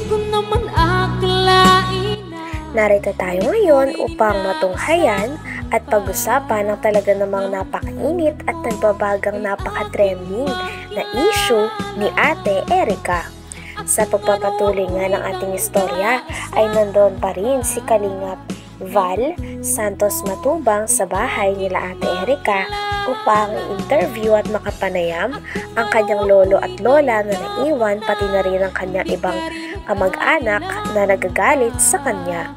ko naman akalain. Narito tayo ngayon upang matunghayan at pag-usapan ng talaga namang napakainit at nagbabagang napaka-trending na issue ni Ate Erica. Sa pagpapatuloy nga ng ating istorya ay nandoon pa rin si Kalingap Val Santos Matubang sa bahay nila Ate Erica upang i-interview at makapanayam ang kanyang lolo at lola na naiwan, pati na rin ang kanyang ibang kamag-anak na nagagalit sa kanya.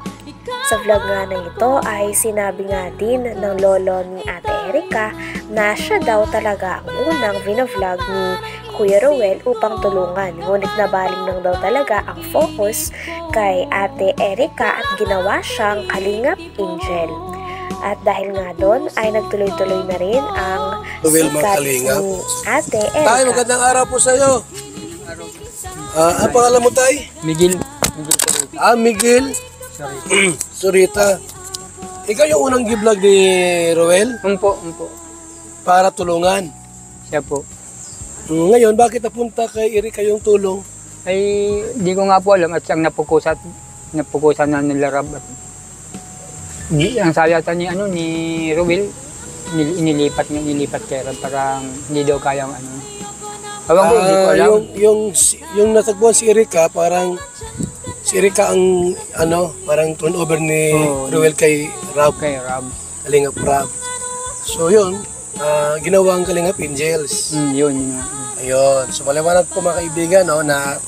Sa vlog nga na ito ay sinabi nga din ng lolo ni Ate Erica na siya daw talaga ang unang vlog ni Kuya Ruel upang tulungan. Ngunit nabaling lang daw talaga ang focus kay Ate Erica at ginawa siyang Kalingap Angel. At dahil nga doon ay nagtuloy-tuloy na rin ang sikat ni Ate Erica. Tay, magandang araw po sa iyo. Ang pangalan mo, Tay? Miguel. Miguel Surita. Ikaw yung unang gi-vlog ni Ruel? Umpo. Para tulungan. Siya po. Ngayon, bakit napunta kay Erica yung tulong? Ay, di ko nga po alam at siyang napukusan na nila Rab. Ang sayata ni Ruel, inilipat kay Rab, parang hindi daw kayang Ewan ko, hindi ko alam. Yung natagpuan si Erica, parang si Erica ang parang turnover ni Ruel kay Rab. Kalingap Rab. So yun, ginawa ang Kalingap Angels. Yun. Ayun. So maliwanag po mga kaibigan na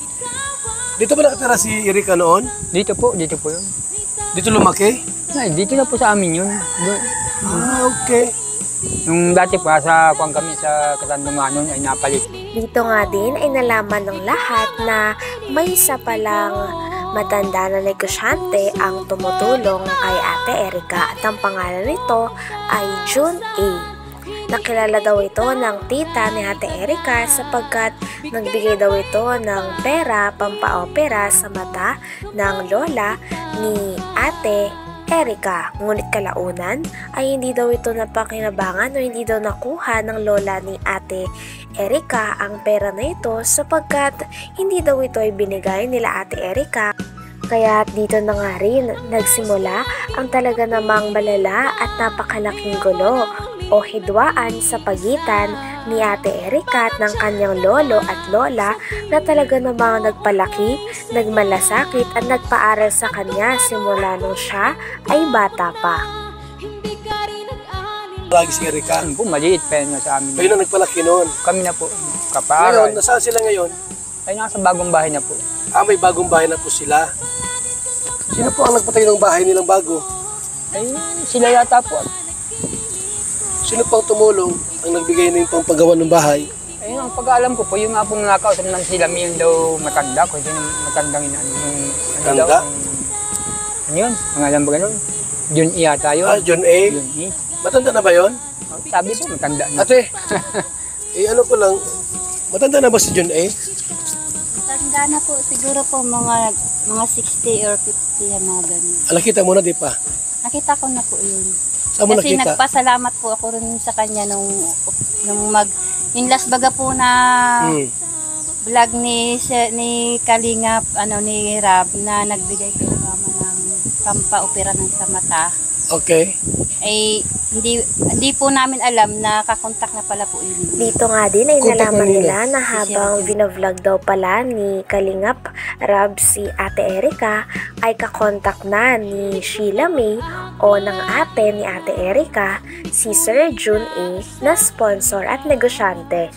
dito ba nakatira si Erica noon? Dito po yun. Dito lumaki? Ay, dito na po sa amin yun. Okay. Nung dati pa kami sa Katandunganon ay napalit. Dito nga din ay nalaman ng lahat na may isa palang matanda na negosyante ang tumutulong kay Ate Erica at ang pangalan nito ay June A. Nakilala daw ito ng tita ni Ate Erica sapagkat nagbigay daw ito ng pera pampaopera sa mata ng lola ni Ate Erica. Ngunit kalaunan ay hindi daw ito napakinabangan o hindi daw nakuha ng lola ni Ate Erica ang pera na ito sapagkat hindi daw ito ay binigay nila Ate Erica. Kaya dito na nga rin nagsimula ang talaga namang malala at napakalaking gulo o hidwaan sa pagitan ni Ate Erica at ng kanyang lolo at lola na talaga namang nagpalaki, nagmalasakit at nagpaaral sa kanya simula nung siya ay bata pa. Lagi si Erica. Maliit pa yun sa amin. Kayo na nagpalaki noon. Kami na po, kapaaral. Ngayon, nasaan sila ngayon? Ay, nasa bagong bahay na po. May bagong bahay na po sila. Sino po ang nagpatayo ng bahay nilang bago? Ay, sila yata po. Sino pang tumulong ang nagbigay ng pangpagawa ng bahay? Ayun, ang pag-aalam ko po, yung nga pong nakausap ng sila Mion daw matanda ko. Yung matandang Tanda? Ano yun? Ang alam ba ganun? June E yata yun. June A? June E. Matanda na ba yun? Sabi po, matanda na. Ate, ano ko lang, matanda na ba si June A? Tanda na po, siguro po mga 60 or 50 yan mga ganun. Nakita mo na di pa? Nakita ko na po yun. Saan mo Kasi nakita? nagpasalamat po ako rin sa kanya nung yung last baga po na vlog ni Kalingap, ni Rab na nagbigay kay mama ng pampaopera ng sa mata. Okay. Ay hindi po namin alam na kakontak na pala po yun. Dito nga din ay Contact nalaman na nila. nila na habang vlog daw pala ni Kalingap Rab si Ate Erica ay kakontak na ni Sheila May o ng ate ni Ate Erica si Sir June A na sponsor at negosyante.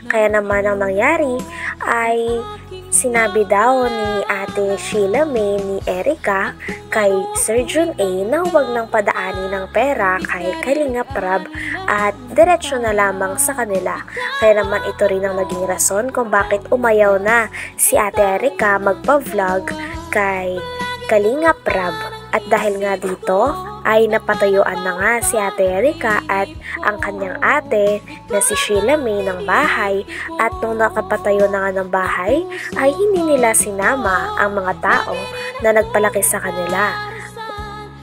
Kaya naman ang nangyari ay sinabi daw ni Ate Sheila May ni Erica kay Sir June A na huwag nang padaanin ng pera kay Kalingap Rab at diretsyo na lamang sa kanila. Kaya naman ito rin ang naging rason kung bakit umayaw na si Ate Erica magpa-vlog kay Kalingap Rab. At dahil nga dito ay napatayuan na nga si Ate Erica at ang kanyang ate na si Sheila May ng bahay, at nung nakapatayo na nga ng bahay ay hindi nila sinama ang mga tao na nagpalaki sa kanila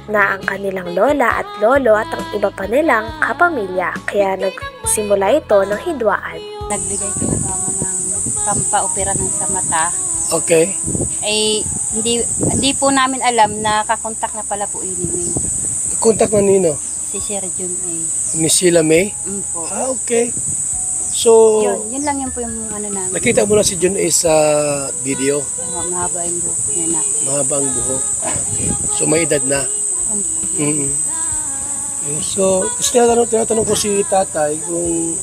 na ang kanilang lola at lolo at ang iba pa nilang kapamilya, kaya nagsimula ito ng hidwaan. Nagbigay ko ng pampaopera ng sa mata. Okay. Ay hindi po namin alam na kakontak na pala po yun eh. Contact na nino? Si Sir Jun eh. Ni Sheila May? Po. Okay. So, Yun lang yun po yung ano namin. nakita mo na si Jun A sa video? Mahaba yung buhok niya na. Mahaba ang buhok. Okay. So, may edad na. Mm-hmm. Okay. So, kasi tinatanong ko si tatay kung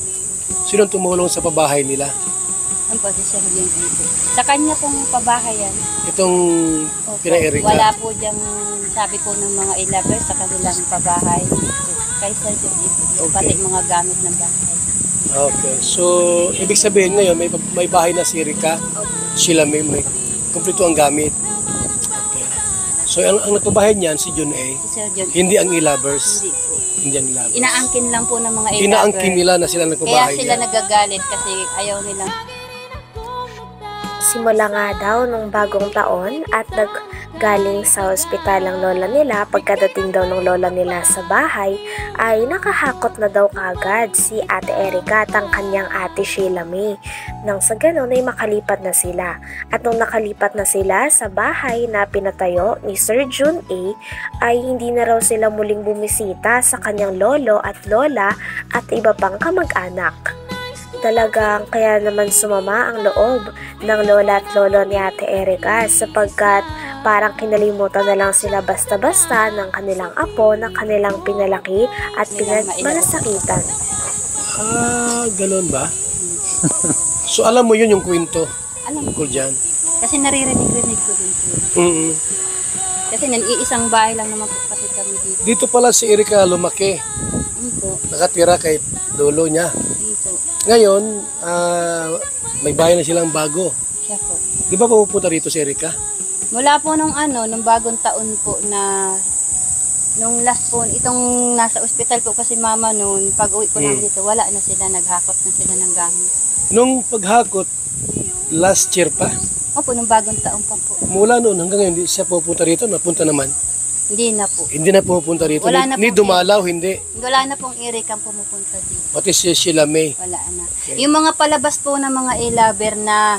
sino tumulong sa pabahay nila. Ano po si Sir Jun eh. Sa kanya pong pabahay yan. Itong pina-Erika. Wala po diyang sabi po ng mga ilabers sa kanilang pabahay. Kay Sir Jun eh. Okay. Pati mga gamit ng bahay. Okay. So, ibig sabihin ngayon, may bahay na si Erika. Sheila May kumpleto ang gamit. Okay. So, ang nagpabahay niyan, si Jun A. Si Sir Jun. Hindi ang e-lovers. Hindi po. Hindi ang e-lovers. Inaangkin lang po ng mga ilabers. Inaangkin nila na sila Kaya nagpabahay sila niya. nagagalit kasi ayaw nilang Simula nga daw nung bagong taon at naggaling sa ospital ang lola nila, pagkadating daw ng lola nila sa bahay ay nakahakot na daw kaagad si Ate Erika at ang kanyang ate Sheila May. Nang sa ganon ay makalipat na sila. At nung nakalipat na sila sa bahay na pinatayo ni Sir Jun A ay hindi na raw sila muling bumisita sa kanyang lolo at lola at iba pang kamag-anak. Talagang kaya naman sumama ang loob ng lola at lolo ni Ate Erika sapagkat parang kinalimutan na lang sila basta-basta ng kanilang apo na kanilang pinalaki at pinagmalasakitan. Galon ba? So, alam mo yun yung kwento? alam ko. Tungkol dyan? Kasi naririnig-rinig ko din po. Mm-hmm. Kasi iisang bahay lang naman po kasi kami dito. Dito pala si Erika lumaki. Po. Nakatira kay lolo niya. Dito. Ngayon, may bahay na silang bago. Siya po. Di ba pupunta rito si Erika? Mula po nung nung bagong taon po na nung last po, itong nasa ospital po kasi mama noon, pag uwi po lang dito, wala na sila, naghakot na sila ng gamit. Nung paghakot, last year pa, Opo, nung bagong taon pa po. mula noon hanggang ngayon, hindi siya pupunta rito, napunta naman. Hindi na po. Hindi na pupunta rito, Wala na ni po dumalaw, hindi. Wala na pong Eric ang pumupunta dito. Pati si Sheila May. Wala na. Okay. Yung mga palabas po ng mga e-lover na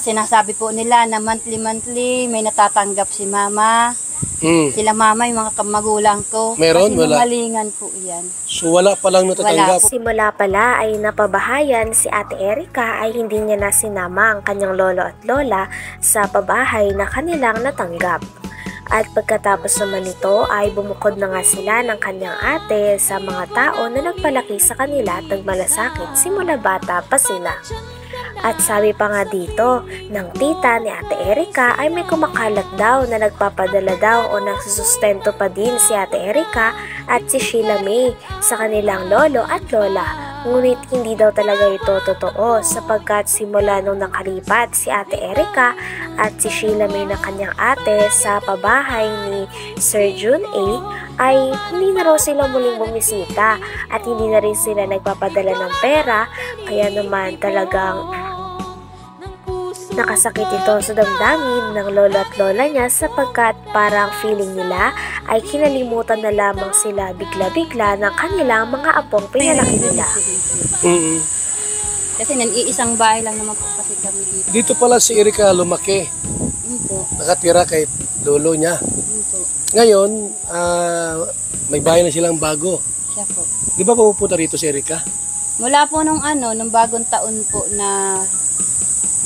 sinasabi po nila na monthly may natatanggap si mama. Sila mama, yung mga magulang ko. Meron? Kasi Wala. malingan po yan. So wala palang natatanggap. Simula pala ay napabahayan si Ate Erika ay hindi niya na sinama ang kanyang lolo at lola sa pabahay na kanilang natanggap. At pagkatapos naman nito ay bumukod na nga sila ng kanyang ate sa mga tao na nagpalaki sa kanila at nagmalasakit simula bata pa sila. At sabi pa nga dito ng tita ni Ate Erika ay may kumakalat daw na nagpapadala daw o nagsusustento pa din si Ate Erika at si Sheila May sa kanilang lolo at lola. Ngunit hindi daw talaga ito totoo sapagkat simula nung nakalipat si Ate Erika at si Sheila May na kanyang ate sa pabahay ni Sir Jun A ay hindi na raw sila muling bumisita at hindi na rin sila nagpapadala ng pera kaya naman talagang nakasakit ito sa damdamin ng lolo at lola niya sapagkat parang feeling nila ay kinalimutan na lamang sila bigla-bigla ng kanilang mga apong pinalaki nila. Kasi iisang bahay lang naman po kasi kami dito. Dito pala si Erika lumaki. Po. Nakatira kay lolo niya. Po. Ngayon, may bahay na silang bago. Siya po. Di ba pupunta rito si Erika? Mula po nung nung bagong taon po na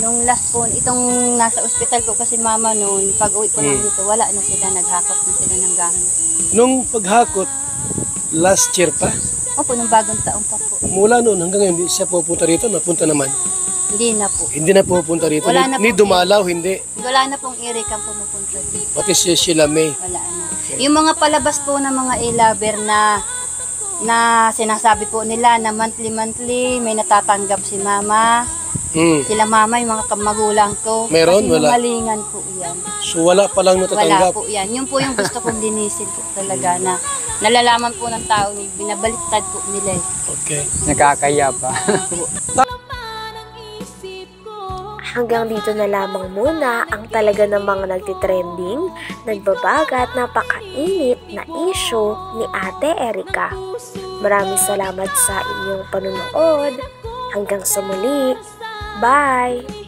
nung last po, itong nasa ospital po kasi mama noon, pag uwi po lang dito, wala na sila, naghakot na sila ng gamit. Nung paghakot, last year pa, Opo, nung bagong taon pa po. mula noon hanggang ngayon, hindi siya pupunta rito, napunta naman. Hindi na po. Hindi na pupunta rito, Wala na ni po. dumalaw, hindi. Wala na pong Eric ang pumupunta dito. Pati si Sheila May. Wala na. Yung mga palabas po ng mga e-lover na sinasabi po nila na monthly may natatanggap si mama. Sila mama, yung mga magulang ko. Meron? Kasi Wala. malingan po yan. So wala palang Wala natatanggap. po yan. Yun po yung gusto kong linisin po talaga na nalalaman po ng tao, binabaliktad po nila eh. Okay. Nakakaya pa. Hanggang dito na lamang muna ang talaga namang nagtitrending, nagbabaga at napakainit na issue ni Ate Erika. Maraming salamat sa inyong panunood. Hanggang sa muli. Bye!